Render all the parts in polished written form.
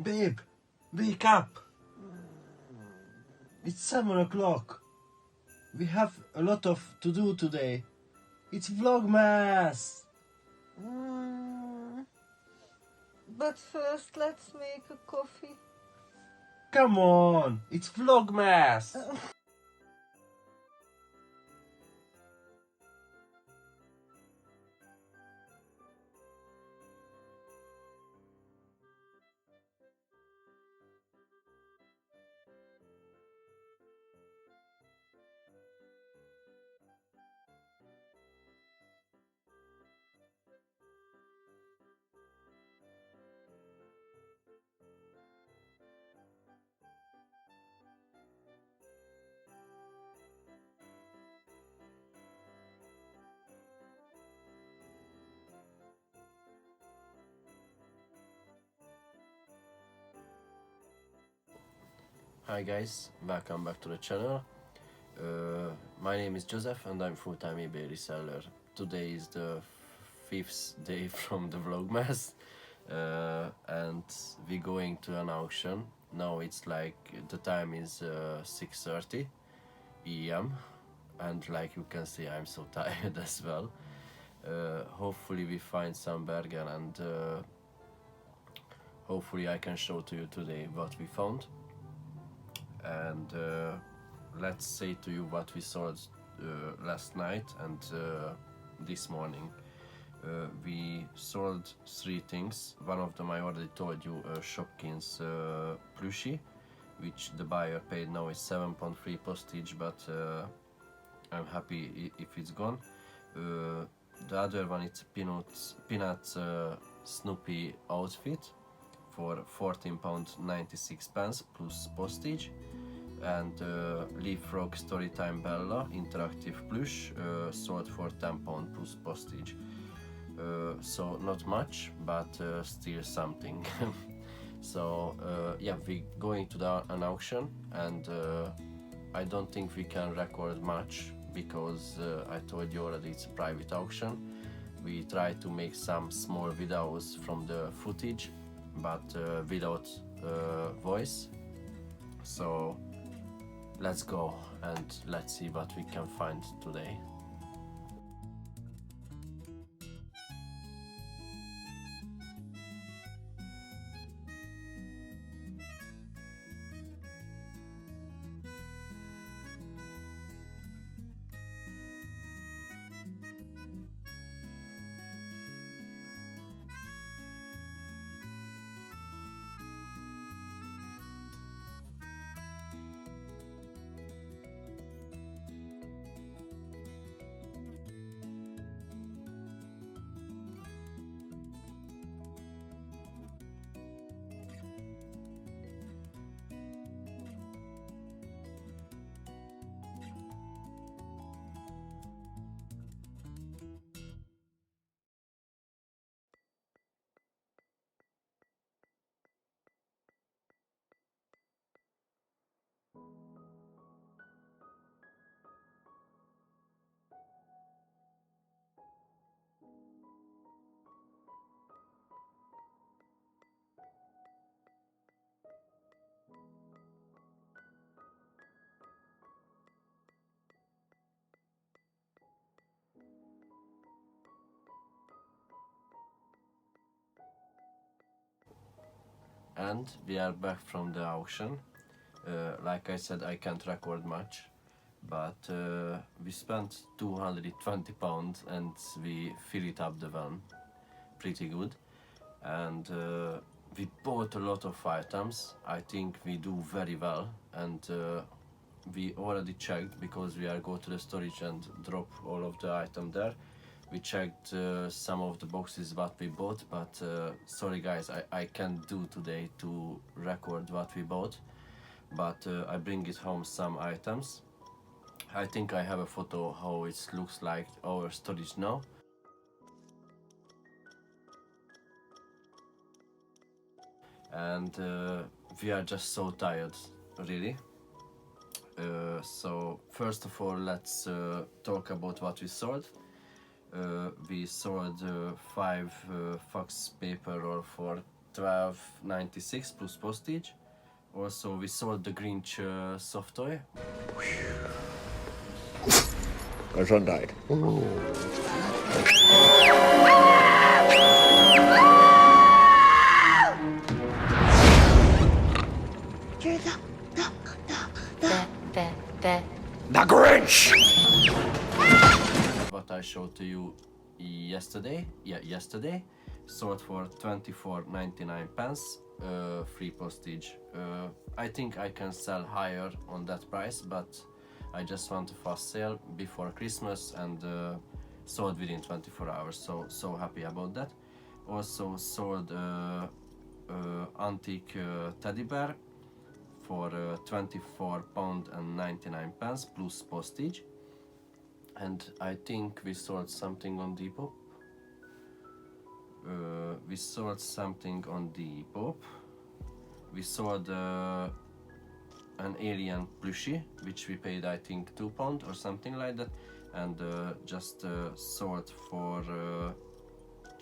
Babe, wake up! It's 7 o'clock. We have a lot of to do today. It's Vlogmas! But first, let's make a coffee. Come on, it's Vlogmas! Hi guys, welcome back to the channel. My name is Joseph and I'm full-time eBay reseller. Today is the 5th day from the Vlogmas and we're going to an auction. Now it's like the time is 6:30 AM and like you can see I'm so tired as well. Hopefully we find some bargain and hopefully I can show to you today what we found. And let's say to you what we sold last night and this morning. We sold 3 things. One of them I already told you, Shopkins plushie, which the buyer paid. Now is 7.3 postage, but I'm happy if it's gone. The other one is Peanuts Snoopy outfit for £14.96 plus postage, and Leapfrog Storytime Bella interactive plush sold for £10 plus postage. So not much, but still something. So yeah, we're going to an auction, and I don't think we can record much because I told you already it's a private auction. We try to make some small videos from the footage, but without voice. So let's go and let's see what we can find today. And we are back from the auction. Like I said, I can't record much, but we spent £220 and we filled up the van pretty good, and we bought a lot of items. I think we do very well, and we already checked because we are go to the storage and drop all of the item there. We checked some of the boxes what we bought, but sorry guys, I can't do today to record what we bought, but I bring it home some items. I think I have a photo how it looks like our storage now. And we are just so tired, really. So first of all, let's talk about what we sold. We sold 5 fax paper roll for 12.96 plus postage. Also, we sold the Grinch soft toy. Our son died. The Grinch! What I showed to you yesterday, sold for 24.99 pence, free postage. I think I can sell higher on that price, but I just want a fast sale before Christmas and sold within 24 hours, so happy about that. Also sold antique teddy bear for £24.99 plus postage. And I think we sold something on Depop. We sold something on Depop. We sold an alien plushie, which we paid I think £2 or something like that, and just sold for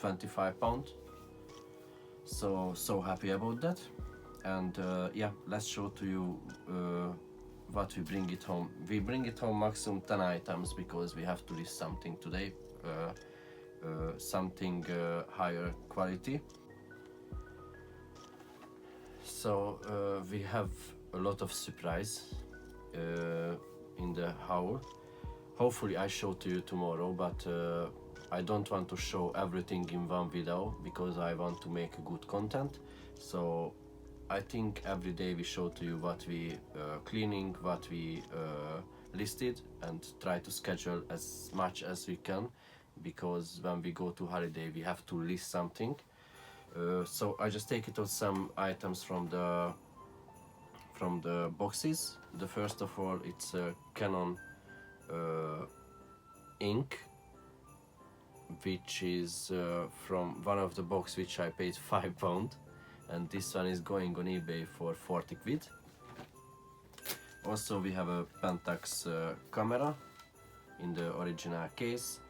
£25. So happy about that. And yeah, let's show to you what we bring it home. We bring it home maximum 10 items because we have to list something today, something higher quality. So we have a lot of surprise in the haul. Hopefully I show to you tomorrow, but I don't want to show everything in one video because I want to make good content. So I think every day we show to you what we cleaning, what we listed, and try to schedule as much as we can, because when we go to holiday we have to list something. So I just take it out some items from the boxes. The first of all, it's a Canon ink, which is from one of the box which I paid £5, and this one is going on eBay for 40 quid. Also we have a Pentax camera in the original case.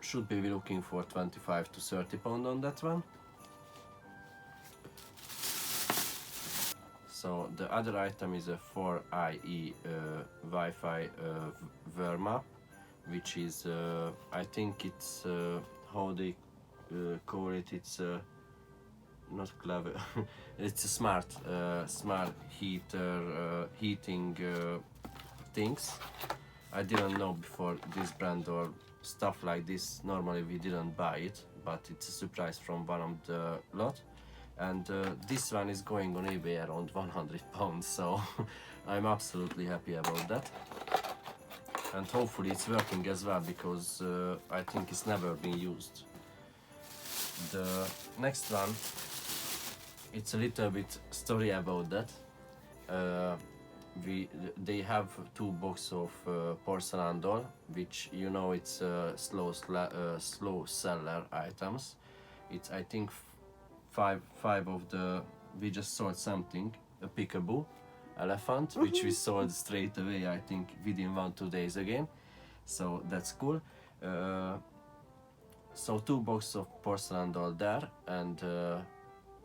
Should be looking for 25 to 30 pound on that one. So the other item is a 4IE Wi-Fi Verma, which is I think it's how they call it. It's not clever. It's a smart heating things. I didn't know before this brand or stuff like this. Normally we didn't buy it, but it's a surprise from one of the lot. And this one is going on eBay around £100, so I'm absolutely happy about that. And hopefully it's working as well, because I think it's never been used. The next one, it's a little bit story about that. They have 2 boxes of porcelain doll, which you know it's slow seller items. It's I think five of the, we just sold something, a peekaboo elephant, which we sold straight away I think within 1-2 days again, so that's cool. So 2 boxes of porcelain doll there, and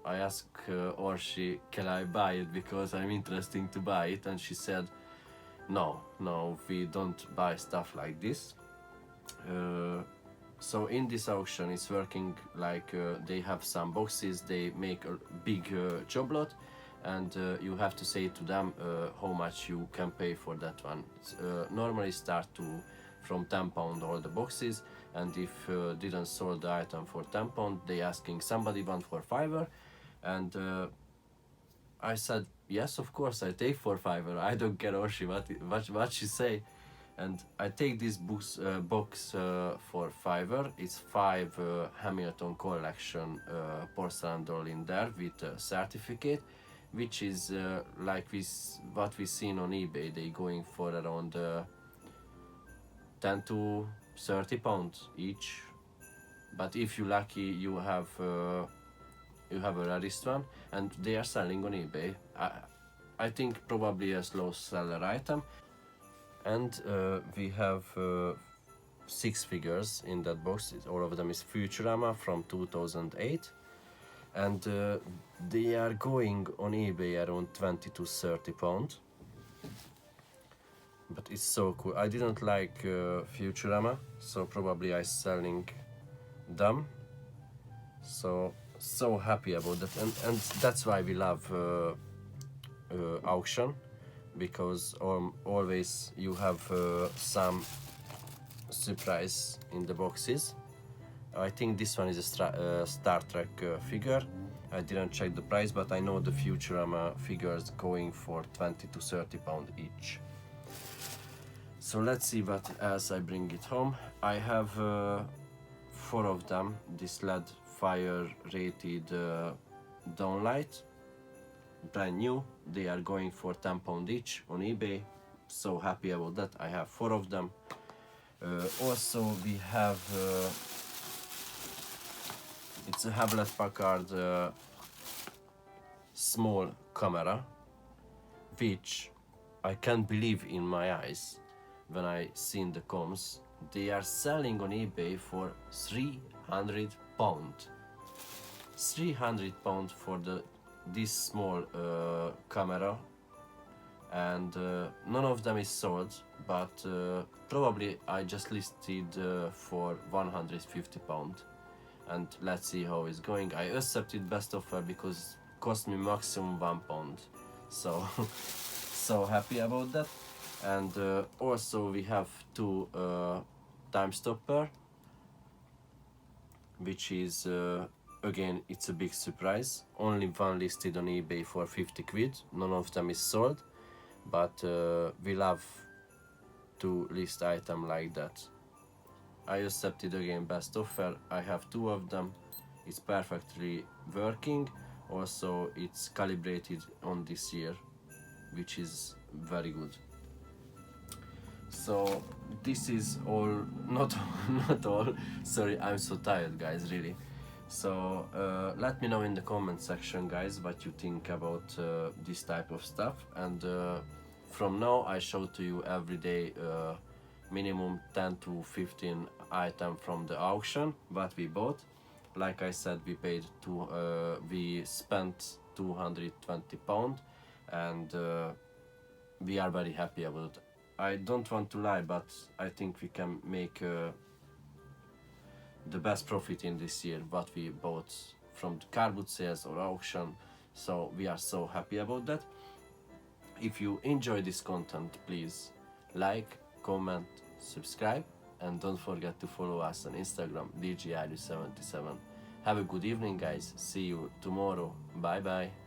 I asked Orshi, can I buy it because I'm interested to buy it, and she said no, we don't buy stuff like this. So in this auction it's working like they have some boxes, they make a big job lot, and you have to say to them how much you can pay for that one. Normally start from £10 all the boxes, and if didn't sold the item for £10, they asking somebody one for £5, and I said yes, of course I take for £5. I don't care Orshi what she say. And I take this box for £5. It's 5 Hamilton collection porcelain doll in there with a certificate, which is like what we seen on eBay. They going for around 10 to 30 pounds each. But if you're lucky, you have a rarest one, and they are selling on eBay. I think probably a slow seller item. And we have 6 figures in that box. All of them is Futurama from 2008. and they are going on eBay around 20 to 30 pound. But it's so cool. I didn't like Futurama, so probably I selling them. So happy about that, and that's why we love auction, because always you have some surprise in the boxes. I think this one is a Star Trek figure. I didn't check the price, but I know the Futurama figures going for 20 to 30 pound each. So let's see what else I bring it home. I have 4 of them, this LED fire rated downlight, brand new. They are going for 10 pound each on eBay. So happy about that. I have 4 of them. Also we have it's a Hewlett-Packard small camera, which I can't believe in my eyes when I seen the comms. They are selling on eBay for 300 pound. 300 pound for this small camera, and none of them is sold, but probably I just listed for 150 pound, and let's see how it's going. I accepted best offer because it cost me maximum 1 pound, so so happy about that. And also we have 2 time stopper, which is again, it's a big surprise. Only one listed on eBay for 50 quid. None of them is sold, but we love to list item like that. I accepted again best offer. I have 2 of them. It's perfectly working. Also, it's calibrated on this year, which is very good. So this is all, not all. Sorry, I'm so tired, guys, really. So let me know in the comment section, guys, what you think about this type of stuff. And from now I show to you every day minimum 10 to 15 items from the auction what we bought. Like I said, we spent 220 pound, and we are very happy about it. I don't want to lie, but I think we can make the best profit in this year what we bought from the carboot sales or auction. So we are so happy about that. If you enjoy this content, please like, comment, subscribe, and don't forget to follow us on Instagram, DJID77. Have a good evening, guys. See you tomorrow. Bye bye.